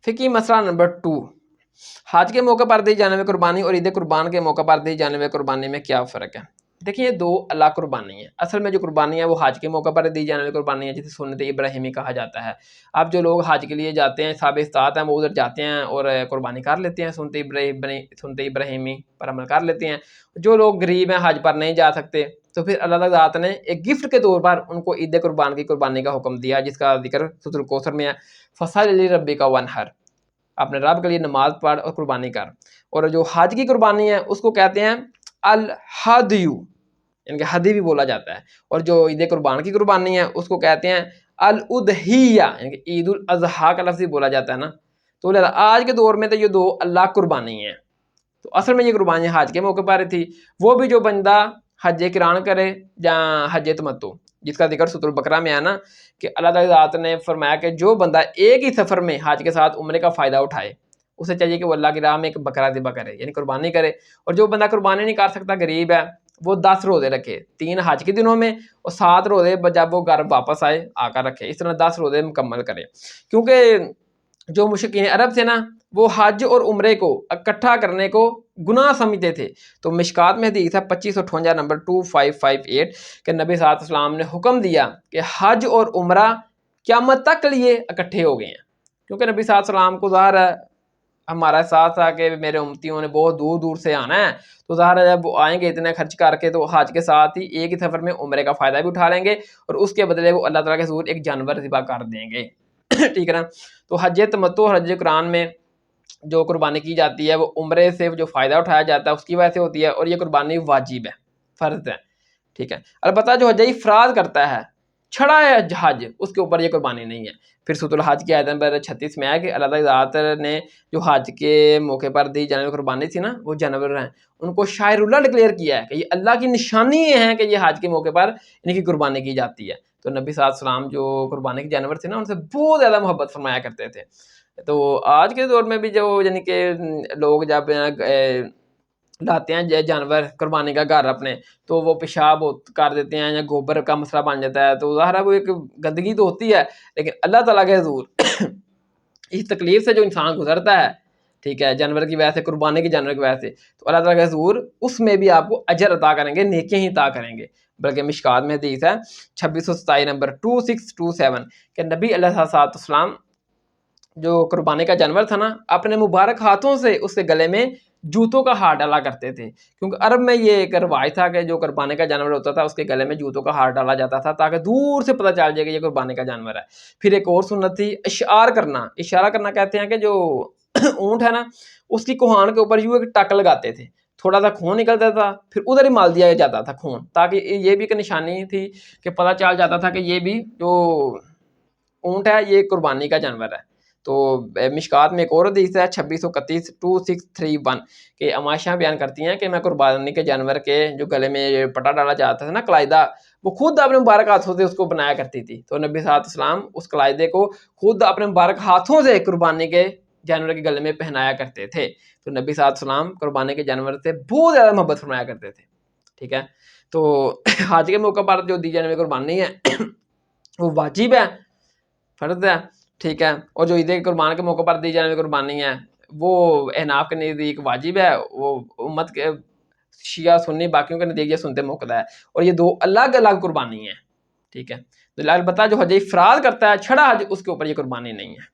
فقہی مسئلہ نمبر 2، حج کے موقع پر دی جانے والی قربانی اور عید قربان کے موقع پر دی جانے والی قربانی میں کیا فرق ہے؟ دیکھیں یہ دو الگ قربانی ہیں۔ اصل میں جو قربانی ہے وہ حج کے موقع پر دی جانے والی قربانی ہے جسے سنت ابراہیمی کہا جاتا ہے۔ اب جو لوگ حج کے لیے جاتے ہیں، صحابہ استطاعت ہیں، وہ ادھر جاتے ہیں اور قربانی کر لیتے ہیں، سنت ابراہیمی پر عمل کر لیتے ہیں۔ جو لوگ غریب ہیں، حج پر نہیں جا سکتے، تو پھر اللہ تعالیٰ نے ایک گفٹ کے طور پر ان کو عید قربان کی قربانی کا حکم دیا، جس کا ذکر سورۃ الکوثر میں ہے، فصل لربک وانحر، اپنے رب کے لیے نماز پڑھ اور قربانی کر۔ اور جو حج کی قربانی ہے اس کو کہتے ہیں الہدیو، یعنی کہ ہدی بھی بولا جاتا ہے، اور جو عید قربان کی قربانی ہے اس کو کہتے ہیں الادحیہ، یعنی کہ عید الاضحیٰ کا لفظ بھی بولا جاتا ہے نا۔ تو آج کے دور میں تو یہ دو اللہ قربانی ہیں، تو اصل میں یہ قربانی حج کے موقع پر تھی۔ وہ بھی جو بندہ حج قران کرے یا حج تمتع، جس کا ذکر سورۃ البقرہ میں ہے نا، کہ اللہ تعالیٰ نے فرمایا کہ جو بندہ ایک ہی سفر میں حج کے ساتھ عمرے کا فائدہ اٹھائے، اسے چاہیے کہ وہ اللہ کی راہ میں ایک بکرا ذبح کرے، یعنی قربانی کرے۔ اور جو بندہ قربانی نہیں کر سکتا، غریب ہے، وہ 10 روزے رکھے، 3 حج کے دنوں میں اور 7 روزے جب وہ گھر واپس آئے آ کر رکھے، اس طرح 10 روزے مکمل کرے۔ کیونکہ جو مشرکین عرب تھے نا، وہ حج اور عمرے کو اکٹھا کرنے کو گناہ سمجھتے تھے۔ تو مشکات میں حدیث ہے 2558 نمبر 2558 کہ نبی صلی اللہ علیہ وسلم نے حکم دیا کہ حج اور عمرہ قیامت تک کے لیے اکٹھے ہو گئے ہیں، کیونکہ نبی صلی اللہ علیہ وسلم کو ظاہر ہے ہمارا ساتھ تھا کہ میرے امتیوں نے بہت دور دور سے آنا ہے، تو ظاہر ہے جب وہ آئیں گے اتنے خرچ کر کے، تو حج کے ساتھ ہی ایک ہی سفر میں عمرے کا فائدہ بھی اٹھا لیں گے، اور اس کے بدلے وہ اللہ تعالیٰ کے حضور ایک جانور ذبح کر دیں گے۔ ٹھیک ہے نا۔ تو حج تمتع اور حج قران میں جو قربانی کی جاتی ہے وہ عمرے سے جو فائدہ اٹھایا جاتا ہے اس کی وجہ سے ہوتی ہے، اور یہ قربانی واجب ہے، فرض ہے۔ ٹھیک ہے۔ البتہ جو حج افراد کرتا ہے، چھڑا ہے حج، اس کے اوپر یہ قربانی نہیں ہے۔ پھر سورۃ الحج کی آیت نمبر 36 میں ہے کہ اللہ تعالیٰ نے جو حج کے موقع پر دی جانے والی قربانی تھی نا، وہ جانور ہیں، ان کو شاعر اللہ ڈکلیئر کیا ہے کہ یہ اللہ کی نشانی ہے کہ یہ حج کے موقع پر ان کی قربانی کی جاتی ہے۔ تو نبی صلی اللہ علیہ وسلم جو قربانی کے جانور تھے نا، ان سے بہت زیادہ محبت فرمایا کرتے تھے۔ تو آج کے دور میں بھی جو یعنی کہ لوگ جب لاتے ہیں جانور قربانی کا گھر اپنے، تو وہ پیشاب کر دیتے ہیں یا گوبر کا مسئلہ بن جاتا ہے، تو ظاہر ہے وہ ایک گندگی تو ہوتی ہے، لیکن اللہ تعالیٰ کے حضور اس تکلیف سے جو انسان گزرتا ہے، ٹھیک ہے، جانور کی وجہ سے، قربانی کے جانور کی وجہ سے، تو اللہ تعالیٰ کے حضور اس میں بھی آپ کو اجر عطا کریں گے، نیکیاں ہی عطا کریں گے۔ بلکہ مشکات میں حدیث ہے 2627 نمبر 2627 کہ نبی علیہ الصلوۃ والسلام جو قربانی کا جانور تھا نا، اپنے مبارک ہاتھوں سے اس کے گلے میں جوتوں کا ہار ڈالا کرتے تھے، کیونکہ عرب میں یہ ایک روایت تھا کہ جو قربانی کا جانور ہوتا تھا اس کے گلے میں جوتوں کا ہار ڈالا جاتا تھا، تاکہ دور سے پتہ چل جائے کہ یہ قربانی کا جانور ہے۔ پھر ایک اور سنت تھی اشعار کرنا۔ اشارہ کرنا کہتے ہیں کہ جو اونٹ ہے نا، اس کی کوہان کے اوپر یوں ایک ٹک لگاتے تھے، تھوڑا سا خون نکلتا تھا، پھر ادھر ہی مال دیا جاتا تھا خون، تاکہ یہ بھی ایک نشانی تھی کہ پتہ چل جاتا تھا کہ یہ بھی جو اونٹ ہے یہ قربانی کا جانور ہے۔ تو مشکات میں ایک اور حدیث ہے 2631 2631 کہ عائشہ بیان کرتی ہیں کہ میں قربانی کے جانور کے جو گلے میں پٹا ڈالا جاتا تھا نا، قلائدہ، وہ خود اپنے مبارک ہاتھوں سے اس کو بنایا کرتی تھی۔ تو نبی صلی اللہ علیہ وسلم اس قلائدے کو خود اپنے مبارک ہاتھوں سے قربانی کے جانور کے گلے میں پہنایا کرتے تھے۔ تو نبی صلی اللہ علیہ وسلم قربانی کے جانور سے بہت زیادہ محبت فرمایا کرتے تھے۔ ٹھیک ہے۔ تو حج کے موقع پر جو دی جانے والی قربانی ہے وہ واجب ہے، فرض ہے، ٹھیک ہے۔ اور جو عید قربان کے موقع پر دی جانے والی قربانی ہے وہ احناف کے نزدیک واجب ہے، وہ امت کے شیعہ سنی باقیوں کے نزدیک یہ سنت موقع ہے، اور یہ دو الگ الگ قربانی ہیں، ٹھیک ہے۔ البتہ جو حج افراد کرتا ہے، چھڑا حج، اس کے اوپر یہ قربانی نہیں ہے۔